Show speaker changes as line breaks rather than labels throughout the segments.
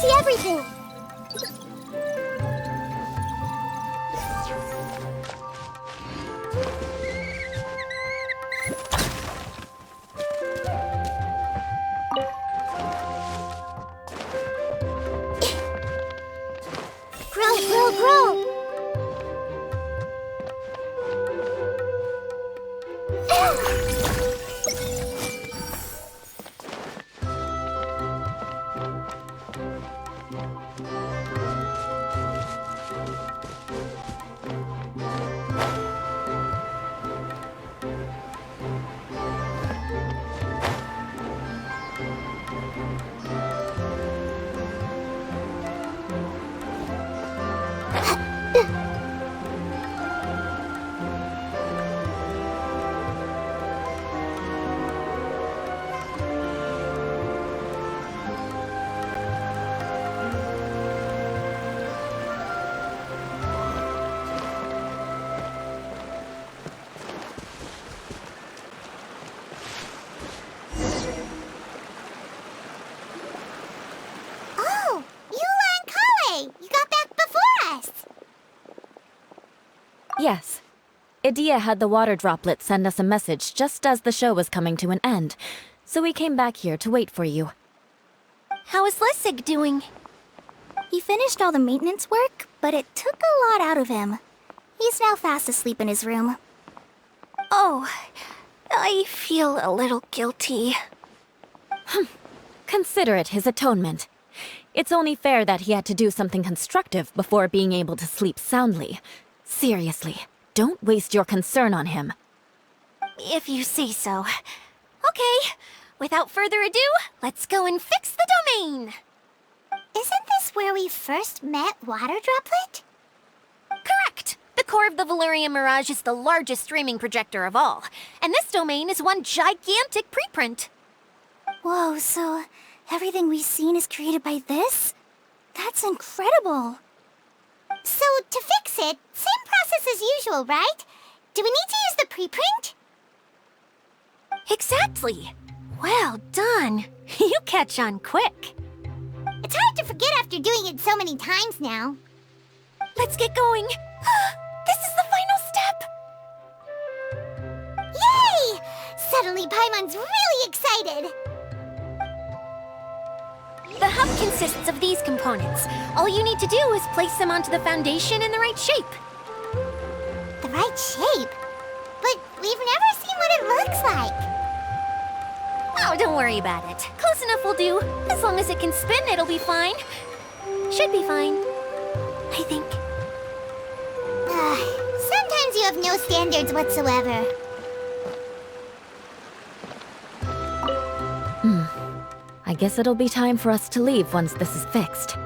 see everything. Grow!
Yes. Idia had the water droplet send us a message just as the show was coming to an end, so we came back here to wait for you.
How is Lessig doing? He finished all the maintenance work, but it took a lot out of him. He's now fast asleep in his room. Oh, I feel a little guilty.
Consider it his atonement. It's only fair that he had to do something constructive before being able to sleep soundly. Seriously, don't waste your concern on him.
If you say so. Okay, without further ado, let's go and fix the domain! Isn't this where we first met Water Droplet? Correct! The core of the Valerian Mirage is the largest streaming projector of all, and this domain is one gigantic preprint. Whoa, so everything we've seen is created by this? That's incredible! So, to fix it, same process as usual, right? Do we need to use the preprint? Exactly! Well done! You catch on quick. It's hard to forget after doing it so many times now. Let's get going! This is the final step! Yay! Suddenly Paimon's really excited! The hub consists of these components. All you need to do is place them onto the foundation in the right shape. The right shape? But we've never seen what it looks like. Oh, don't worry about it. Close enough will do. As long as it can spin, it'll be fine. Should be fine, I think. Sometimes you have no standards whatsoever.
I guess it'll be time for us to leave once this is fixed.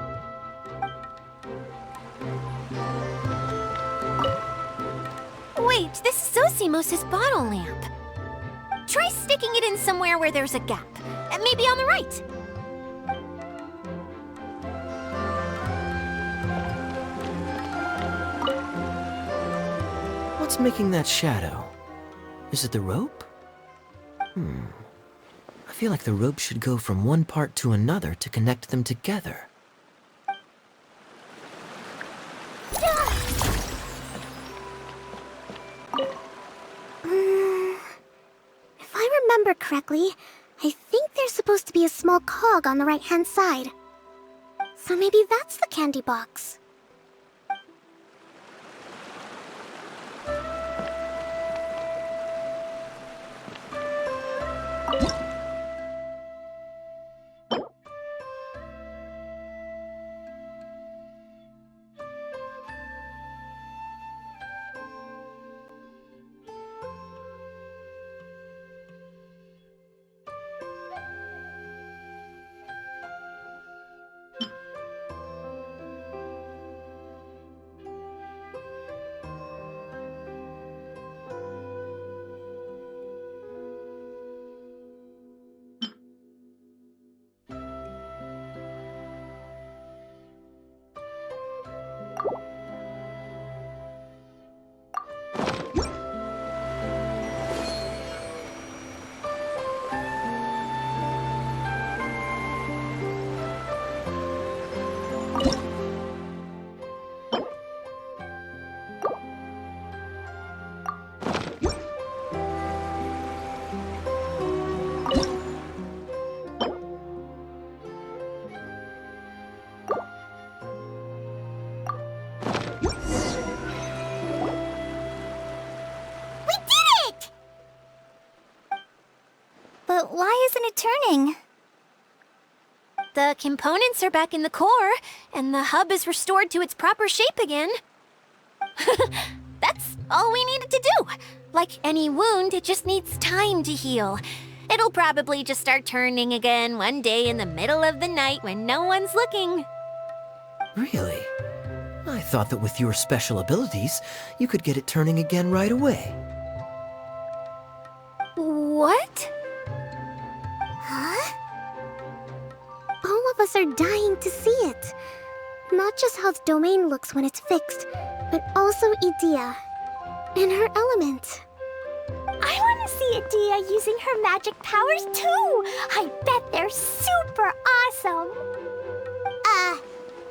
Wait, this is Zosimos' bottle lamp. Try sticking it in somewhere where there's a gap. Maybe on the right.
What's making that shadow? Is it the rope? I feel like the rope should go from one part to another to connect them together.
If I remember correctly, I think there's supposed to be a small cog on the right-hand side. So maybe that's the candy box. why isn't it turning? The components are back in the core, and the hub is restored to its proper shape again. That's all we needed to do. Like any wound, it just needs time to heal. It'll probably just start turning again one day in the middle of the night when no one's looking.
Really? I thought that with your special abilities, you could get it turning again right away.
What? Huh?
All of us are dying to see it. Not just how the domain looks when it's fixed, but also Idea and her element.
I want to see Adia using her magic powers too! I bet they're super awesome!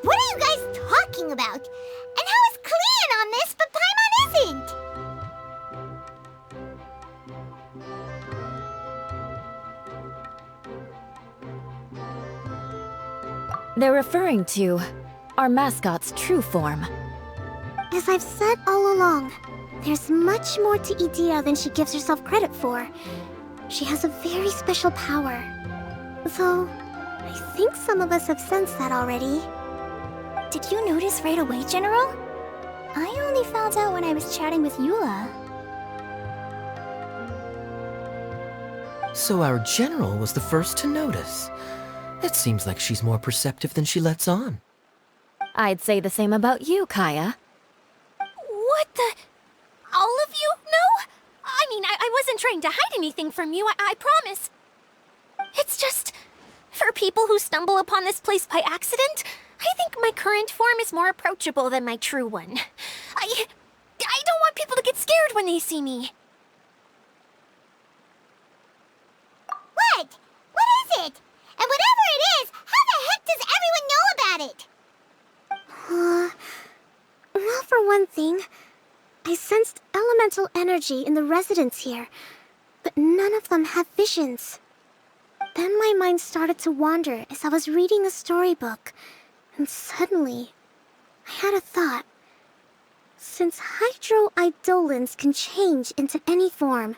What are you guys talking about? And how is Clean on this, but Paimon isn't?
They're referring to our mascot's true form.
As I've said all along, there's much more to Idea than she gives herself credit for. She has a very special power. Though, I think some of us have sensed that already.
Did you notice right away, General? I only found out when I was chatting with Eula.
So our general was the first to notice. It seems like she's more perceptive than she lets on.
I'd say the same about you, Kaya.
What the? All of you know? I mean, I wasn't trying to hide anything from you, I promise. It's just, for people who stumble upon this place by accident, I think my current form is more approachable than my true one. I don't want people to get scared when they see me.
What? What is it? And whatever it is, how the heck does everyone know about it? Well, for one thing, I sensed elemental energy in the residents here, but none of them have visions. Then my mind started to wander as I was reading a storybook, and suddenly, I had a thought. Since hydroidolins can change into any form,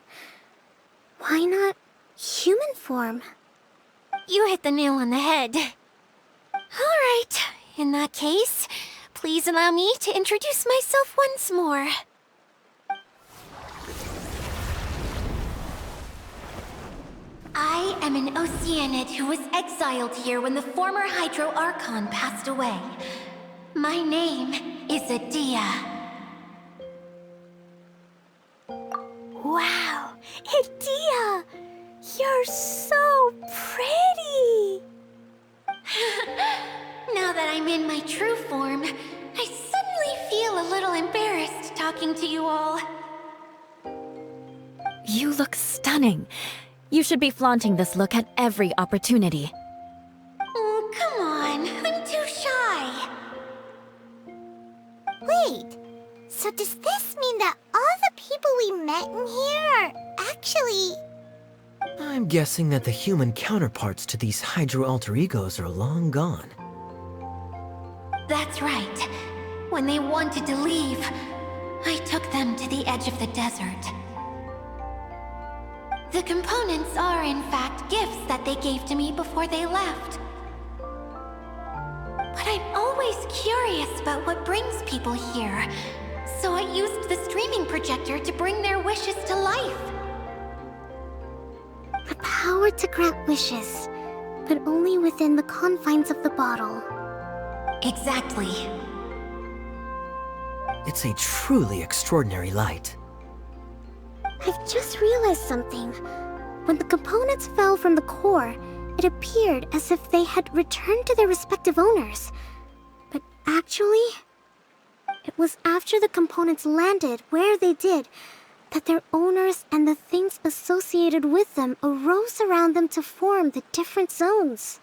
why not human form?
You hit the nail on the head. All right, in that case, please allow me to introduce myself once more. I am an Oceanid who was exiled here when the former Hydro Archon passed away. My name is Adia. Wow, Adia! You're so pretty! Now that I'm in my true form, I suddenly feel a little embarrassed talking to you all.
You look stunning. You should be flaunting this look at every opportunity.
Oh, come on. I'm too shy.
Wait, so does this mean that all the people we met in here are actually...
I'm guessing that the human counterparts to these Hydro alter egos are long gone.
That's right. When they wanted to leave, I took them to the edge of the desert. The components are, in fact, gifts that they gave to me before they left. But I'm always curious about what brings people here, so I used the streaming projector to bring their wishes to life.
The power to grant wishes, but only within the confines of the bottle.
Exactly.
It's a truly extraordinary light.
I've just realized something. When the components fell from the core, it appeared as if they had returned to their respective owners. But actually, it was after the components landed where they did that their owners and the things associated with them arose around them to form the different zones.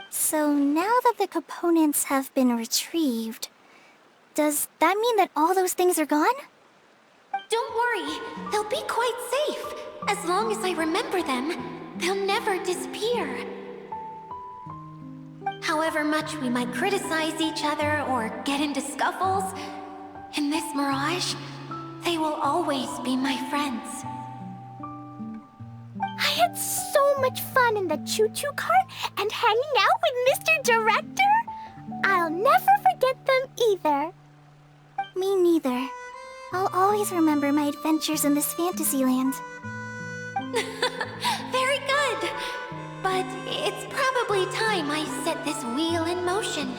So now that the components have been retrieved, does that mean that all those things are gone? Don't worry, they'll be quite safe. As long as I remember them, they'll never disappear. However much we might criticize each other or get into scuffles, in this mirage, they will always be my friends. I
had so much fun in the choo-choo cart and hanging out with Mr. Director. I'll never forget them either. Me neither. I'll always remember my adventures in this fantasy land.
Very good. But it's probably time I set this wheel in motion.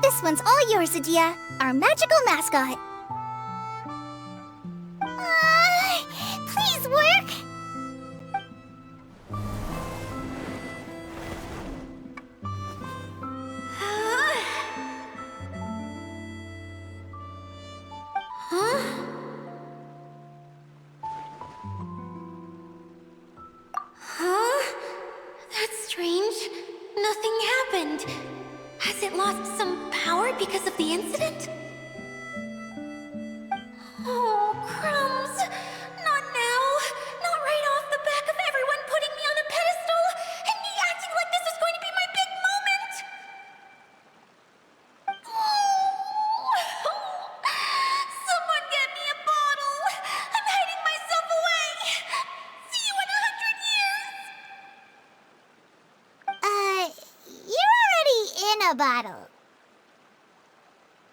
This one's all yours, Adia, our magical mascot. Please work!
Huh? Huh? That's strange. Nothing happened. Has it lost some power because of the incident? Oh, crumbs! Not now! Not right off the back of everyone putting me on a pedestal and me acting like this is going to be my big moment! Someone get me a bottle! I'm hiding myself away! See you in 100 years!
You're already in a bottle.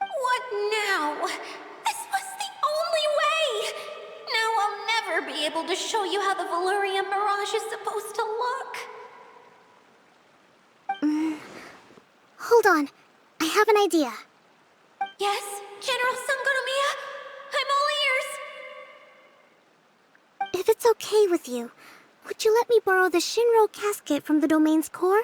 What now? This was the only way! Now I'll never be able to show you how the Valurian Mirage is supposed to look.
Hold on. I have an idea.
Yes, General Sangonomiya? I'm all ears.
If it's okay with you, would you let me borrow the Shinro casket from the domain's core?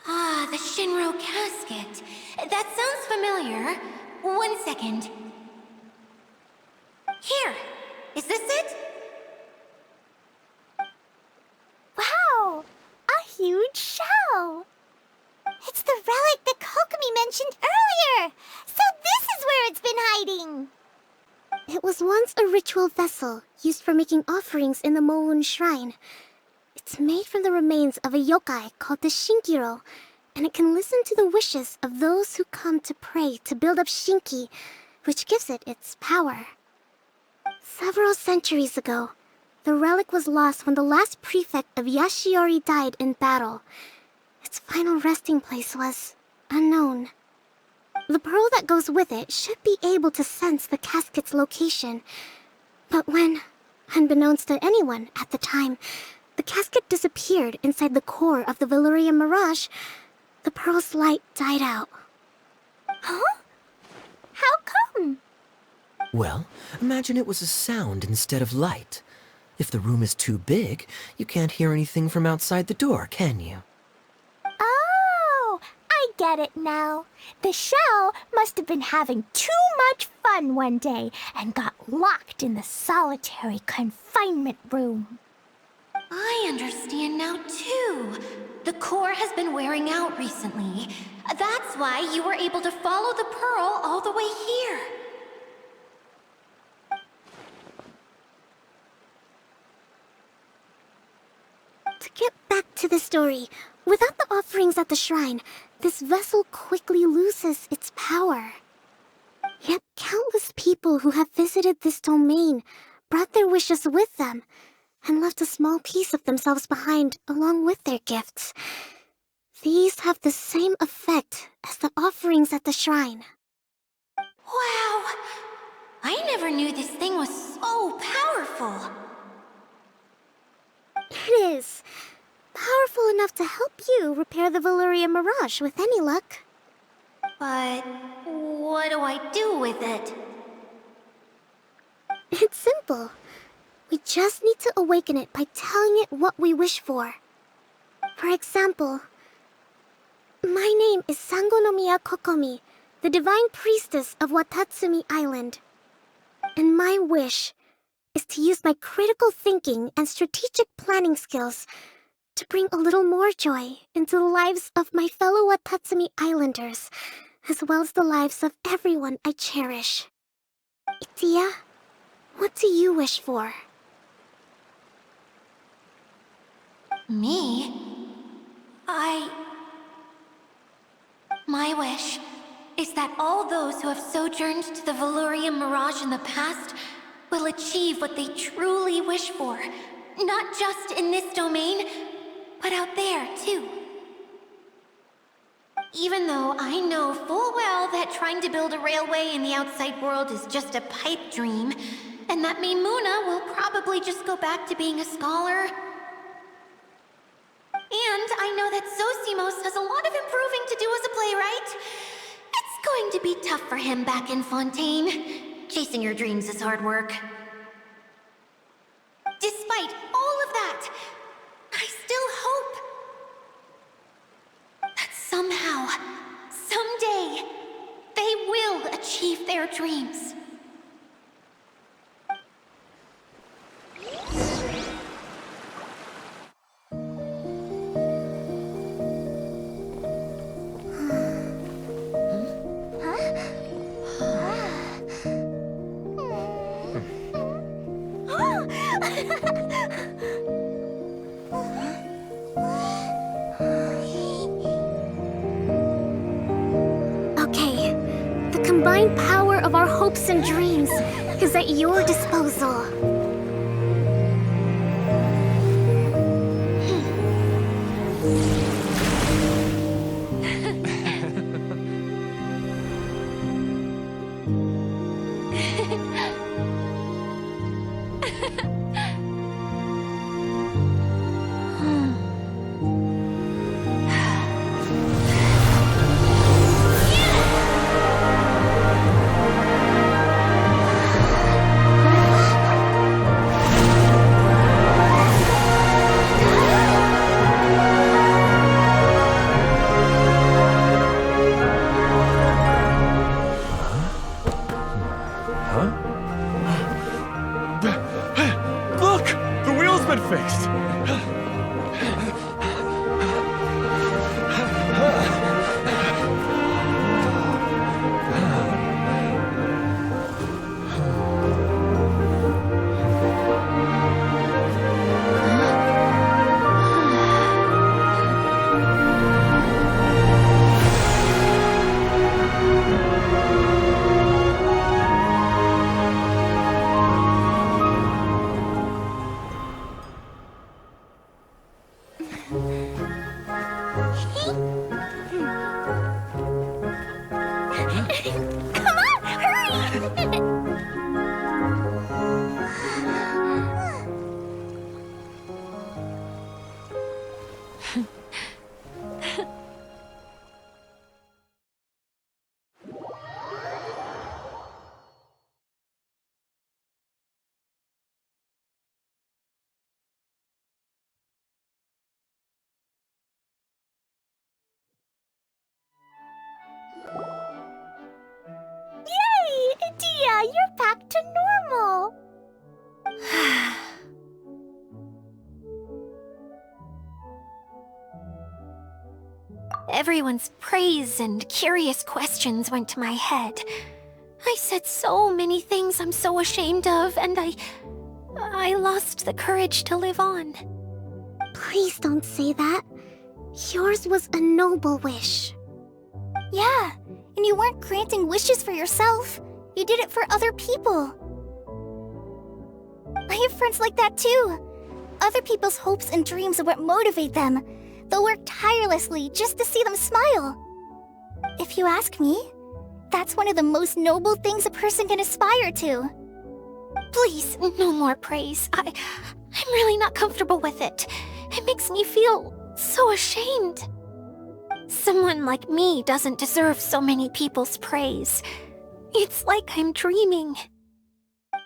Ah, the Shinro casket. That sounds familiar. 1 second. Here. Is this it?
Wow! A huge shell! It's the relic that Kokomi mentioned earlier! So this is where it's been hiding! It was once a ritual vessel used for making offerings in the Moun Shrine. It's made from the remains of a yokai called the Shinkiro, and it can listen to the wishes of those who come to pray to build up Shinki, which gives it its power. Several centuries ago, the relic was lost when the last prefect of Yashiori died in battle. Its final resting place was unknown. The pearl that goes with it should be able to sense the casket's location. But when, unbeknownst to anyone at the time, the casket disappeared inside the core of the Valurian Mirage, the pearl's light died out. Huh? How come?
Well, imagine it was a sound instead of light. If the room is too big, you can't hear anything from outside the door, can you?
Oh, I get it now. The shell must have been having too much fun one day and got locked in the solitary confinement room.
I understand now, too. The core has been wearing out recently. That's why you were able to follow the pearl all the way here.
To get back to the story, without the offerings at the shrine, this vessel quickly loses its power. Yet countless people who have visited this domain brought their wishes with them, and left a small piece of themselves behind along with their gifts. These have the same effect as the offerings at the shrine.
Wow! I never knew this thing was so powerful.
It is. Powerful enough to help you repair the Valurian Mirage with any luck.
But what do I do with it?
It's simple. We just need to awaken it by telling it what we wish for. For example, my name is Sangonomiya Kokomi, the divine priestess of Watatsumi Island. And my wish is to use my critical thinking and strategic planning skills to bring a little more joy into the lives of my fellow Watatsumi Islanders, as well as the lives of everyone I cherish. Itia, what do you wish for?
Me? My wish is that all those who have sojourned to the Valurian Mirage in the past will achieve what they truly wish for. Not just in this domain, but out there, too. Even though I know full well that trying to build a railway in the outside world is just a pipe dream, and that Maimuna will probably just go back to being a scholar. And I know that Zosimos has a lot of improving to do as a playwright. It's going to be tough for him back in Fontaine. Chasing your dreams is hard work. Despite all of that, I still hope that somehow, someday, they will achieve their dreams.
Okay, the combined power of our hopes and dreams is at your disposal.
Look! The wheel's been fixed!
Come on, hurry! Yay! Dia, you're back to normal!
Everyone's praise and curious questions went to my head. I said so many things I'm so ashamed of, and I lost the courage to live on.
Please don't say that. Yours was a noble wish. Yeah, and you weren't granting wishes for yourself. You did it for other people. I have friends like that too. Other people's hopes and dreams are what motivate them. They'll work tirelessly just to see them smile. If you ask me, that's one of the most noble things a person can aspire to.
Please, no more praise. I'm really not comfortable with it. It makes me feel so ashamed. Someone like me doesn't deserve so many people's praise. It's like I'm dreaming.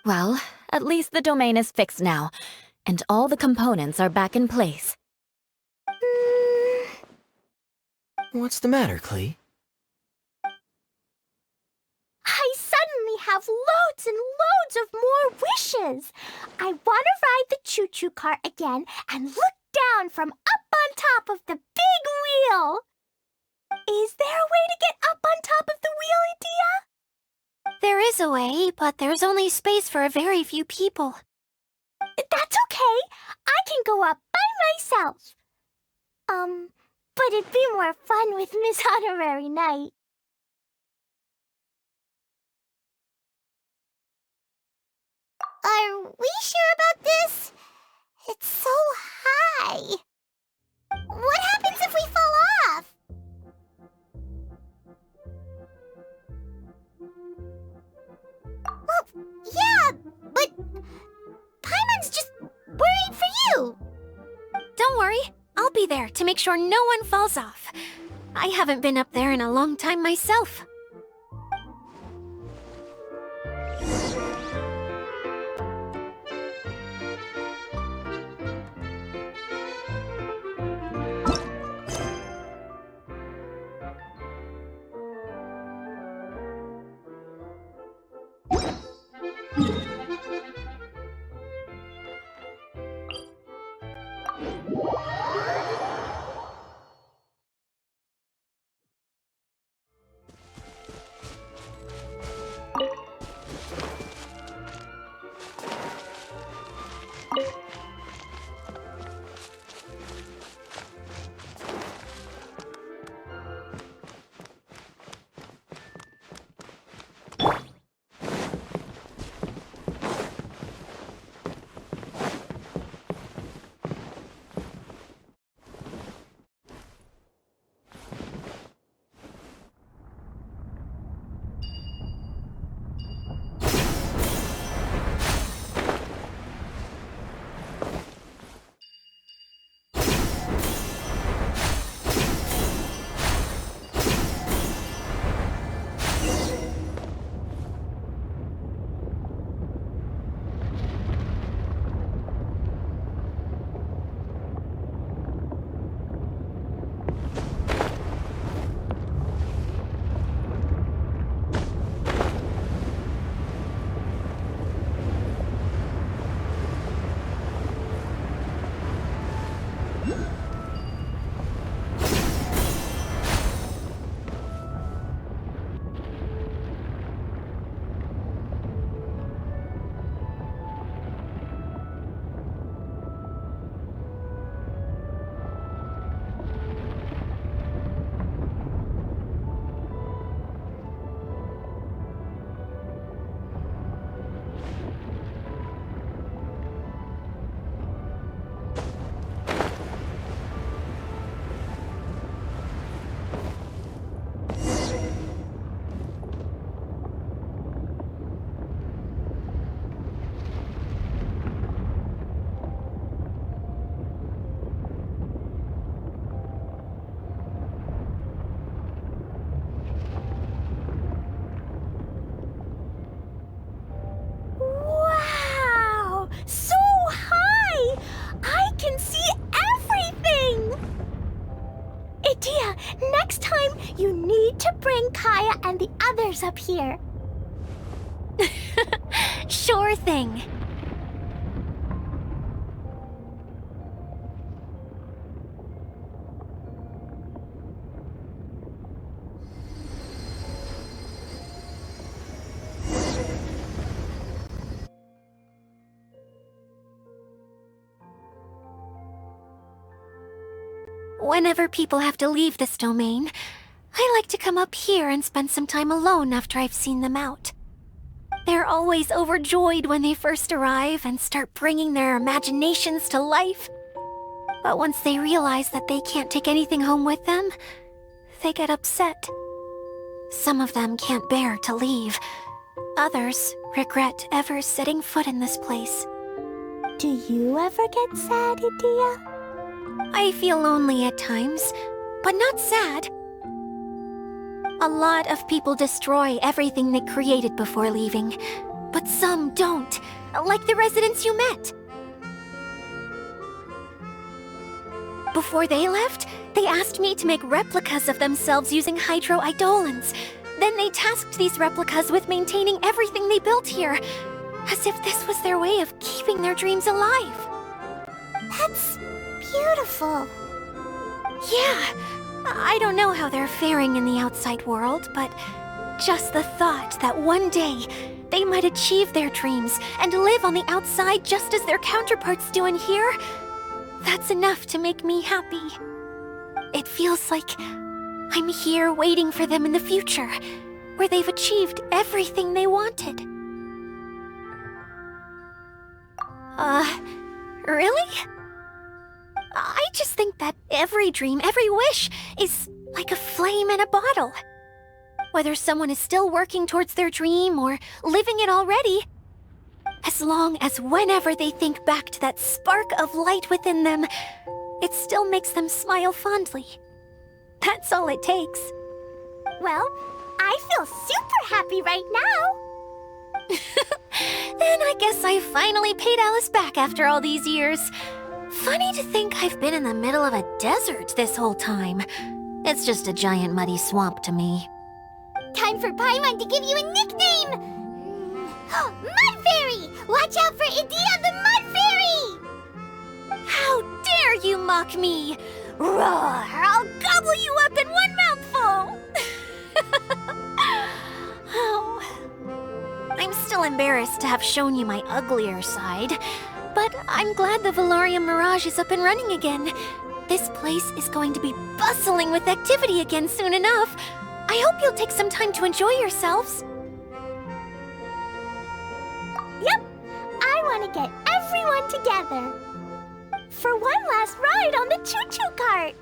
Well, at least the domain is fixed now, and all the components are back in place.
What's the matter, Klee?
I suddenly have loads and loads of more wishes. I want to ride the choo-choo cart again and look down from up on top of the big wheel. Is there a way to get up on top of the wheel, Adia?
There is a way, but there's only space for a very few people.
That's okay. I can go up by myself. But it'd be more fun with Miss Honorary Knight. Are we sure about this? It's so high. What happens if we fall off? Well, yeah, but Paimon's just worried for you.
Don't worry, I'll be there to make sure no one falls off. I haven't been up there in a long time myself.
Next time, you need to bring Kaya and the others up here.
Sure thing. Whenever people have to leave this domain, I like to come up here and spend some time alone after I've seen them out. They're always overjoyed when they first arrive and start bringing their imaginations to life. But once they realize that they can't take anything home with them, they get upset. Some of them can't bear to leave. Others regret ever setting foot in this place.
Do you ever get sad, Idia?
I feel lonely at times, but not sad. A lot of people destroy everything they created before leaving, but some don't, like the residents you met. Before they left, they asked me to make replicas of themselves using hydro-eidolons. Then they tasked these replicas with maintaining everything they built here, as if this was their way of keeping their dreams alive.
That's beautiful.
Yeah, I don't know how they're faring in the outside world, but just the thought that one day they might achieve their dreams and live on the outside just as their counterparts do in here, that's enough to make me happy. It feels like I'm here waiting for them in the future, where they've achieved everything they wanted. Really? I just think that every dream, every wish, is like a flame in a bottle. Whether someone is still working towards their dream or living it already, as long as whenever they think back to that spark of light within them, it still makes them smile fondly. That's all it takes.
Well, I feel super happy right now.
Then I guess I finally paid Alice back after all these years. Funny to think I've been in the middle of a desert this whole time. It's just a giant muddy swamp to me.
Time for Paimon to give you a nickname! Mud Fairy! Watch out for Idia the Mud Fairy!
How dare you mock me! Roar! I'll gobble you up in one mouthful! Oh. I'm still embarrassed to have shown you my uglier side, but I'm glad the Valorium Mirage is up and running again. This place is going to be bustling with activity again soon enough. I hope you'll take some time to enjoy yourselves.
Yep, I want to get everyone together for one last ride on the choo-choo cart.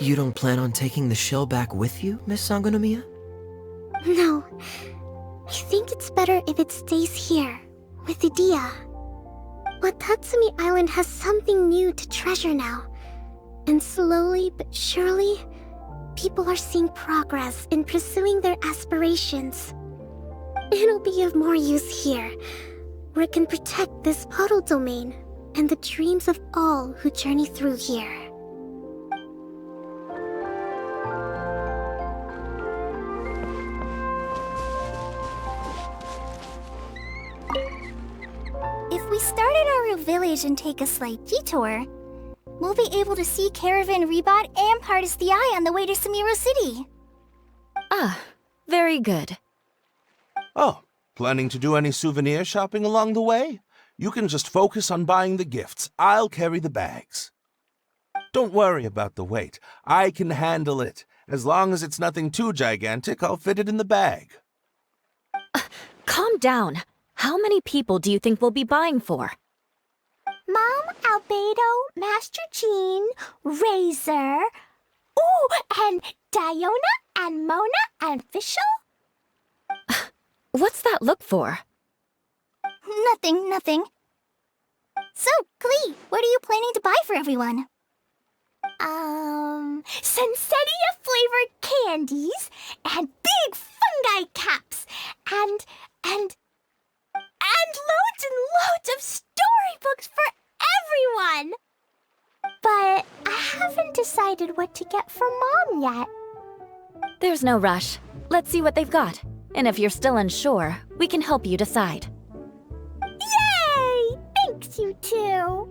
You don't plan on taking the shell back with you, Miss Sangonomiya?
No, I think it's better if it stays here, with Idia. Watatsumi Island has something new to treasure now, and slowly but surely, people are seeing progress in pursuing their aspirations. It'll be of more use here, where it can protect this puddle domain and the dreams of all who journey through here. If we start at our village and take a slight detour, we'll be able to see Caravan Rebot and Partis the Eye on the way to Samiro City.
Ah, very good.
Oh, planning to do any souvenir shopping along the way? You can just focus on buying the gifts. I'll carry the bags. Don't worry about the weight. I can handle it. As long as it's nothing too gigantic, I'll fit it in the bag.
Calm down. How many people do you think we'll be buying for?
Mom, Albedo, Master Jean, Razor, ooh, and Diona, and Mona, and Fischl?
What's that look for?
Nothing. So, Klee, what are you planning to buy for everyone? Sensetia-flavored candies, and big fungi caps, and loads and loads of storybooks for everyone! But I haven't decided what to get for Mom yet.
There's no rush. Let's see what they've got. And if you're still unsure, we can help you decide.
Yay! Thanks, you two!